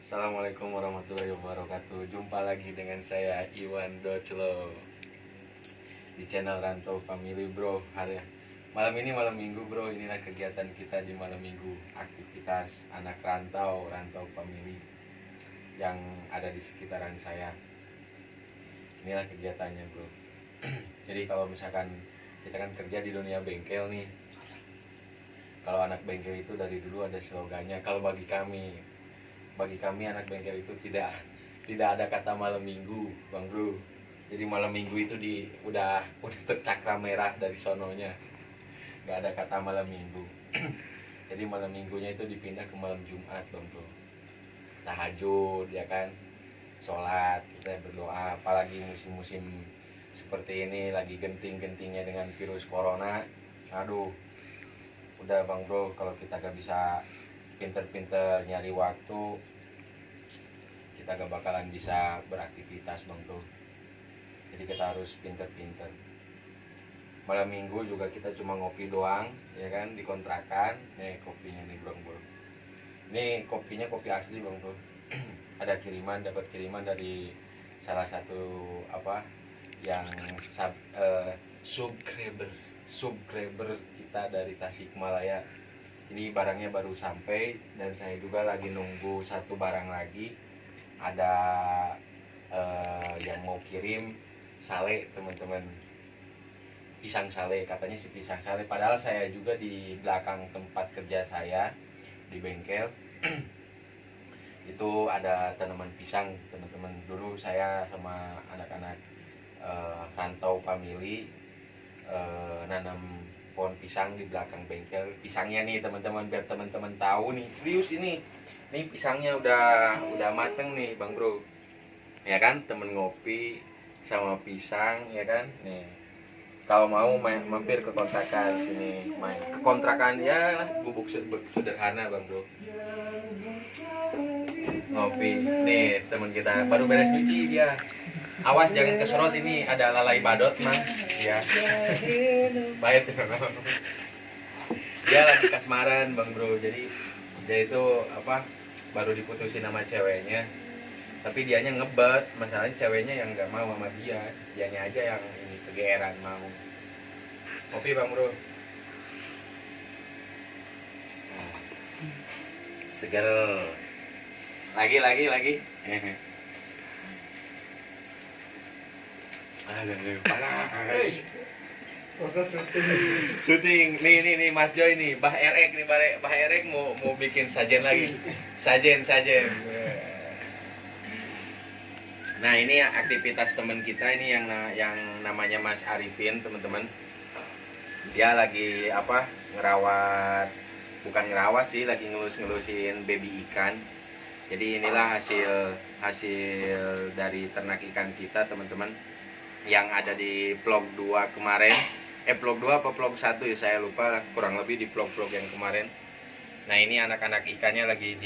Assalamualaikum warahmatullahi wabarakatuh. Jumpa lagi dengan saya Iwan Doclo di channel Rantau Family Bro. Malam ini malam Minggu bro. Inilah kegiatan kita di malam Minggu. Aktivitas anak rantau family yang ada di sekitaran saya. Inilah kegiatannya bro. Jadi kalau misalkan kita kan kerja di dunia bengkel nih. Kalau anak bengkel itu dari dulu ada slogannya. Kalau bagi kami anak bengkel itu tidak ada kata malam minggu bang bro. Jadi malam minggu itu udah tercakra merah dari sononya, nggak ada kata malam minggu. Jadi malam minggunya itu dipindah ke malam Jumat bang bro, tahajud ya kan, sholat, kita berdoa. Apalagi musim-musim seperti ini lagi genting-gentingnya dengan virus corona. Aduh, udah bang bro, kalau kita gak bisa pinter-pinter nyari waktu, kita gak bakalan bisa beraktivitas bang bro. Jadi kita harus pinter-pinter. Malam minggu juga kita cuma ngopi doang ya kan, di kontrakan. Nih kopinya nih bang bro, ini kopinya kopi asli bang bro. Ada dapat kiriman dari salah satu yang subscriber kita dari Tasikmalaya. Ini barangnya baru sampai dan saya juga lagi nunggu satu barang lagi. Ada yang mau kirim sale teman-teman, pisang sale, katanya si pisang sale. Padahal saya juga di belakang tempat kerja saya di bengkel itu ada tanaman pisang teman-teman. Dulu saya sama anak-anak rantau family nanam pohon pisang di belakang bengkel. Pisangnya nih teman-teman, biar teman-teman tahu nih, serius ini pisangnya udah mateng nih bang bro ya kan. Temen ngopi sama pisang ya kan. Nih kalau mau mampir ke kontrakan sini, main ke kontrakan ya, gubuk sederhana bang bro, ngopi. Nih temen kita baru beres nyuci dia, awas jangan keserot, ini ada lalai badot mah ya. Baik dia lagi kasmaran bang bro. Jadi dia itu baru diputusin sama ceweknya, tapi dianya ngebet. Masalahnya ceweknya yang nggak mau sama dianya aja yang ini kegeeran mau. Kopi bang bro, seger lagi. Aduh, panas. Proses Syuting nih Mas Joy nih, Bah Erek mau bikin sajen lagi. Sajen. Nah, ini aktivitas teman kita ini yang namanya Mas Arifin, teman-teman. Dia lagi bukan ngerawat sih, lagi ngelusin baby ikan. Jadi inilah hasil dari ternak ikan kita, teman-teman, yang ada di vlog 2 kemarin. Vlog 2 apa vlog 1 ya, saya lupa, kurang lebih di vlog yang kemarin. Nah, ini anak-anak ikannya lagi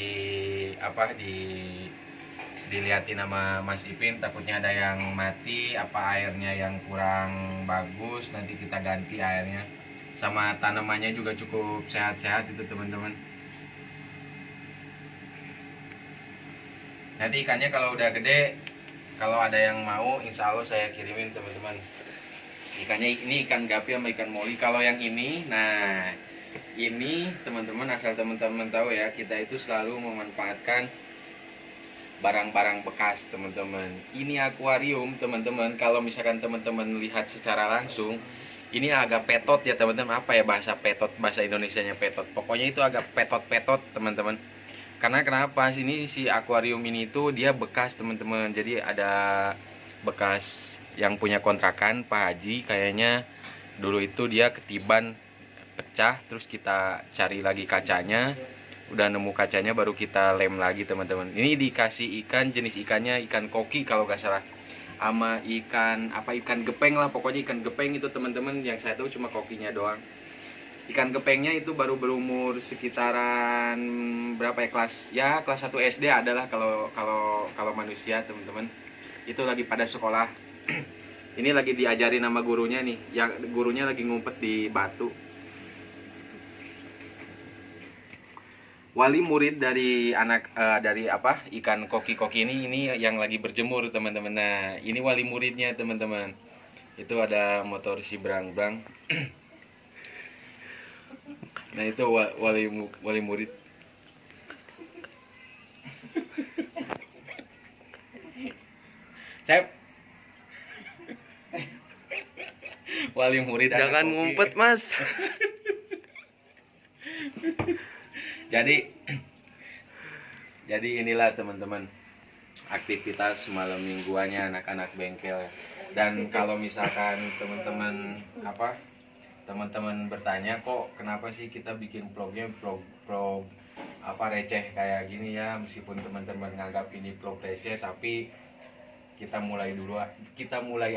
dilihatin sama Mas Ipin, takutnya ada yang mati, airnya yang kurang bagus, nanti kita ganti airnya. Sama tanamannya juga cukup sehat-sehat itu teman-teman. Nanti ikannya kalau udah gede, kalau ada yang mau, insya Allah saya kirimin teman-teman. Ikannya ini ikan gapi sama ikan moli. Kalau yang ini, nah ini teman-teman, asal teman-teman tahu ya, kita itu selalu memanfaatkan barang-barang bekas teman-teman. Ini akuarium teman-teman. Kalau misalkan teman-teman lihat secara langsung, ini agak petot ya teman-teman. Apa ya bahasa petot, bahasa Indonesianya petot. Pokoknya itu agak petot-petot teman-teman. Karena kenapa? Ini si akuarium ini tuh dia bekas teman-teman. Jadi ada bekas yang punya kontrakan Pak Haji, kayaknya dulu itu dia ketiban pecah, terus kita cari lagi kacanya, udah nemu kacanya baru kita lem lagi teman-teman. Ini dikasih ikan, jenis ikannya ikan koki kalau nggak salah, sama ikan gepeng lah, pokoknya ikan gepeng itu teman-teman. Yang saya tahu cuma kokinya doang. Ikan gepengnya itu baru berumur sekitaran berapa ya, kelas 1 SD adalah kalau manusia teman-teman. Itu lagi pada sekolah. Ini lagi diajarin sama gurunya nih, yang gurunya lagi ngumpet di batu. wali murid dari anak dari apa ikan koki-koki ini yang lagi berjemur teman-teman. Nah ini wali muridnya teman-teman. Itu ada motor si Brang-Brang. Nah itu wali murid. Saya wali murid. Jangan ngumpet mas. Jadi inilah teman-teman aktivitas malam mingguannya anak-anak bengkel. Dan kalau misalkan teman-teman bertanya kok kenapa sih kita bikin vlognya vlog receh kayak gini ya, meskipun teman-teman nganggap ini vlog receh, tapi kita mulai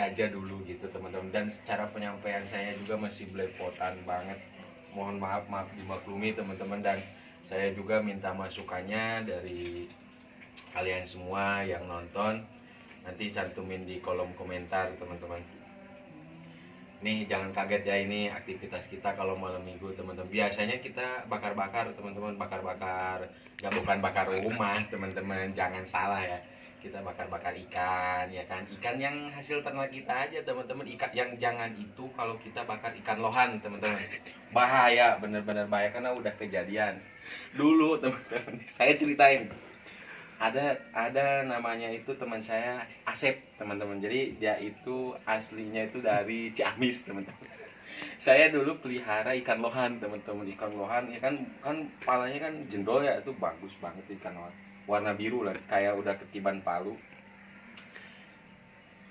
aja dulu gitu teman-teman. Dan secara penyampaian saya juga masih belepotan banget, mohon maaf dimaklumi teman-teman. Dan saya juga minta masukannya dari kalian semua yang nonton, nanti cantumin di kolom komentar teman-teman. Nih jangan kaget ya, ini aktivitas kita kalau malam minggu teman-teman. Biasanya kita bakar-bakar teman-teman, bakar-bakar ya, bukan bakar rumah teman-teman, jangan salah ya. Kita bakar-bakar ikan ya kan, ikan yang hasil ternak kita aja teman-teman. Ikan yang jangan itu kalau kita bakar ikan lohan teman-teman, bahaya, bener-bener bahaya karena udah kejadian dulu teman-teman. Saya ceritain, ada namanya itu teman saya Asep teman-teman. Jadi dia itu aslinya itu dari Ciamis teman-teman. Saya dulu pelihara ikan lohan teman-teman. Ikan lohan ya kan palanya kan jendol ya, itu bagus banget ikan lohan, warna biru lah, kayak udah ketiban palu.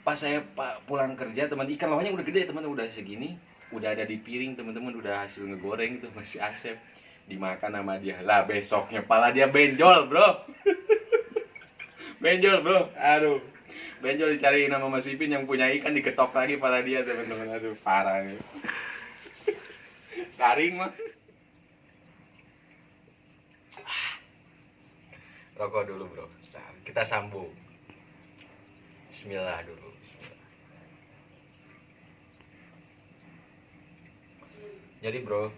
Pas saya pulang kerja teman, ikan lohannya udah gede teman, udah segini, udah ada di piring teman-teman, udah hasil ngegoreng itu masih Asep. Dimakan sama dia lah, besoknya pala dia benjol bro. Benjol bro, aduh, benjol dicariin nama Mas Ipin yang punya ikan, diketok lagi pala dia teman-teman. Aduh parah nih, garing mah. Rokok dulu bro, nah, kita sambung. Bismillah dulu. Jadi bro,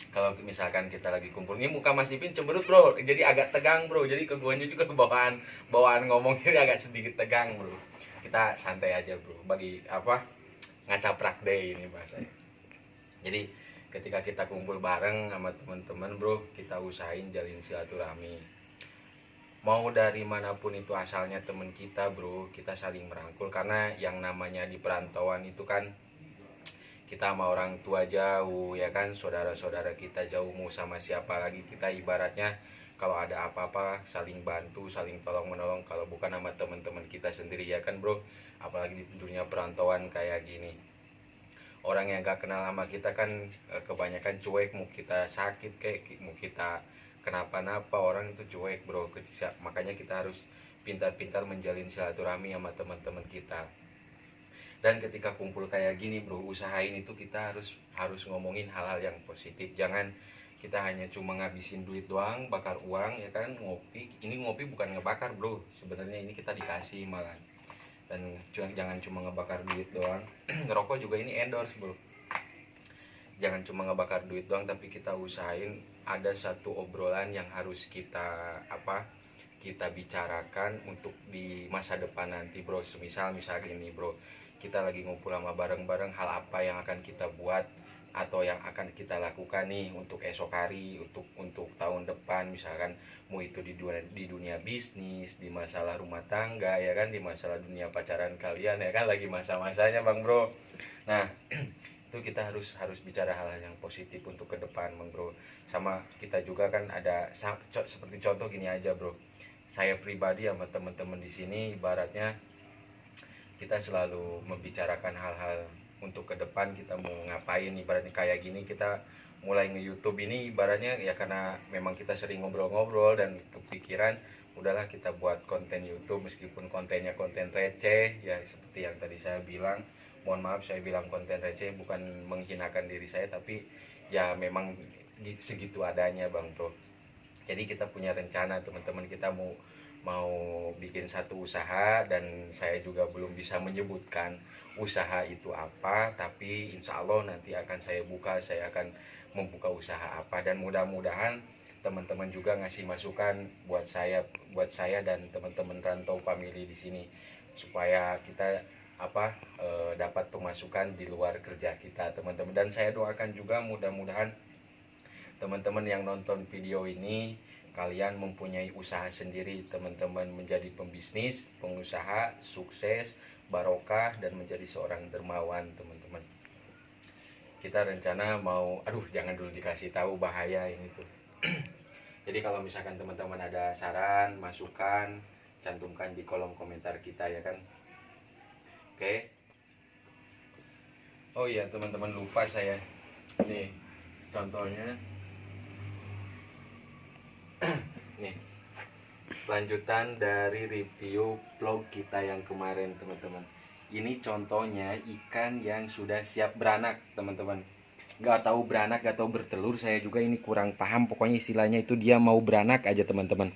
kalau misalkan kita lagi kumpul, ini muka Mas Ipin cemberut bro, jadi agak tegang bro. Jadi ke guanya juga bawaan ngomongnya agak sedikit tegang bro. Kita santai aja bro, bagi ngacaprak day ini bahasanya. Jadi ketika kita kumpul bareng sama teman-teman bro, kita usahain jalin silaturahmi. Mau dari manapun itu asalnya teman kita bro, kita saling merangkul. Karena yang namanya di perantauan itu kan kita sama orang tua jauh ya kan, saudara-saudara kita jauh, mau sama siapa lagi kita ibaratnya kalau ada apa-apa saling bantu, saling tolong menolong, kalau bukan sama teman-teman kita sendiri ya kan bro. Apalagi di dunia perantauan kayak gini, orang yang gak kenal sama kita kan kebanyakan cuek, mau kita sakit kayak mau kita kenapa-napa orang itu cuek bro. Makanya kita harus pintar-pintar menjalin silaturahmi sama teman-teman kita. Dan ketika kumpul kayak gini bro, usahain itu kita harus ngomongin hal-hal yang positif. Jangan kita hanya cuma ngabisin duit doang, bakar uang ya kan, ngopi. Ini ngopi bukan ngebakar bro, sebenarnya ini kita dikasih malah. Dan jangan cuma ngebakar duit doang. Ngerokok juga ini endorse bro. Jangan cuma ngebakar duit doang, tapi kita usahain ada satu obrolan yang harus kita kita bicarakan untuk di masa depan nanti bro. Misal gini bro, kita lagi ngumpul sama bareng-bareng, hal apa yang akan kita buat atau yang akan kita lakukan nih untuk esok hari, untuk tahun depan, misalkan mau itu di dunia bisnis, di masalah rumah tangga ya kan, di masalah dunia pacaran kalian ya kan, lagi masa-masanya bang bro. Nah itu kita harus bicara hal-hal yang positif untuk ke depan bang bro. Sama kita juga kan ada seperti contoh gini aja bro, saya pribadi sama teman-teman di sini ibaratnya kita selalu membicarakan hal-hal untuk ke depan kita mau ngapain. Ibaratnya kayak gini, kita mulai nge-YouTube ini ibaratnya ya karena memang kita sering ngobrol-ngobrol dan kepikiran udahlah kita buat konten YouTube, meskipun kontennya konten receh ya, seperti yang tadi saya bilang. Mohon maaf saya bilang konten receh, bukan menghinakan diri saya, tapi ya memang segitu adanya bang bro. Jadi kita punya rencana teman-teman, kita mau bikin satu usaha, dan saya juga belum bisa menyebutkan usaha itu apa, tapi insya Allah nanti akan saya akan membuka usaha apa. Dan mudah-mudahan teman-teman juga ngasih masukan buat saya dan teman-teman rantau family di sini supaya kita dapat pemasukan di luar kerja kita teman-teman. Dan saya doakan juga mudah-mudahan teman-teman yang nonton video ini kalian mempunyai usaha sendiri teman-teman, menjadi pembisnis, pengusaha, sukses, barokah, dan menjadi seorang dermawan teman-teman. Kita rencana mau, jangan dulu dikasih tahu, bahaya ini tuh. Jadi kalau misalkan teman-teman ada saran, masukan, cantumkan di kolom komentar kita ya kan. Oke. Oh iya teman-teman, lupa saya. Nih contohnya. Nih lanjutan dari review vlog kita yang kemarin teman-teman. Ini contohnya ikan yang sudah siap beranak teman-teman. Gak tahu beranak gak tahu bertelur, saya juga ini kurang paham. Pokoknya istilahnya itu dia mau beranak aja teman-teman.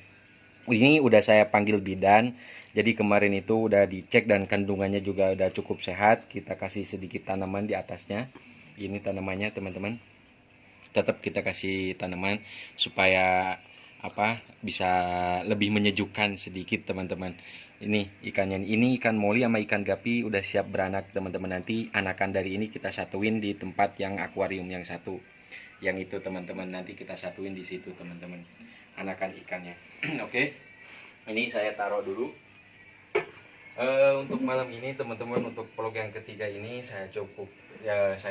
Ini udah saya panggil bidan. Jadi kemarin itu udah dicek dan kandungannya juga udah cukup sehat. Kita kasih sedikit tanaman di atasnya. Ini tanamannya teman-teman. Tetap kita kasih tanaman supaya bisa lebih menyejukkan sedikit teman-teman. Ini ikannya, ini ikan moli sama ikan gapi udah siap beranak teman-teman. Nanti anakan dari ini kita satuin di tempat yang akuarium yang satu, yang itu teman-teman, nanti kita satuin di situ teman-teman, anakan ikannya. Oke, ini saya taruh dulu. Untuk malam ini teman-teman, untuk vlog yang ketiga ini saya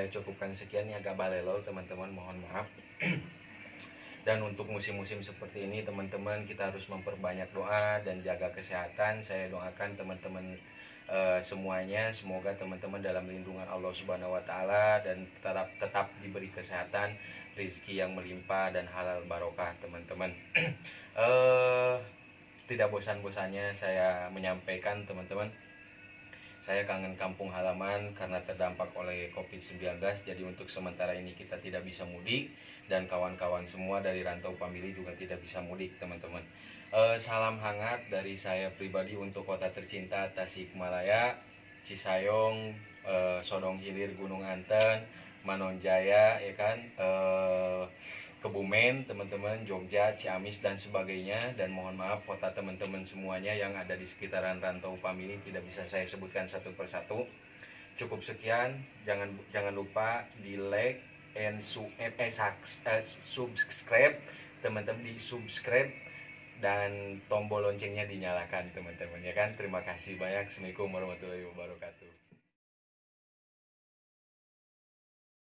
cukupkan sekian. Ini agak balelo teman-teman, mohon maaf. Dan untuk musim-musim seperti ini teman-teman, kita harus memperbanyak doa dan jaga kesehatan. Saya doakan teman-teman semuanya, semoga teman-teman dalam lindungan Allah Subhanahu wa taala dan tetap diberi kesehatan, rezeki yang melimpah dan halal barokah teman-teman. Tidak bosan-bosannya saya menyampaikan teman-teman, saya kangen kampung halaman karena terdampak oleh COVID-19. Jadi untuk sementara ini kita tidak bisa mudik, dan kawan-kawan semua dari Rantau Family juga tidak bisa mudik teman-teman. Salam hangat dari saya pribadi untuk kota tercinta Tasikmalaya, Cisayong, Sodong Hilir, Gunung Anten, Manonjaya, ya kan, Kebumen teman-teman, Jogja, Ciamis dan sebagainya. Dan mohon maaf kota teman-teman semuanya yang ada di sekitaran Rantau Family tidak bisa saya sebutkan satu persatu. Cukup sekian, jangan lupa di like and subscribe teman-teman, di subscribe dan tombol loncengnya dinyalakan teman-teman ya kan. Terima kasih banyak. Assalamualaikum warahmatullahi wabarakatuh.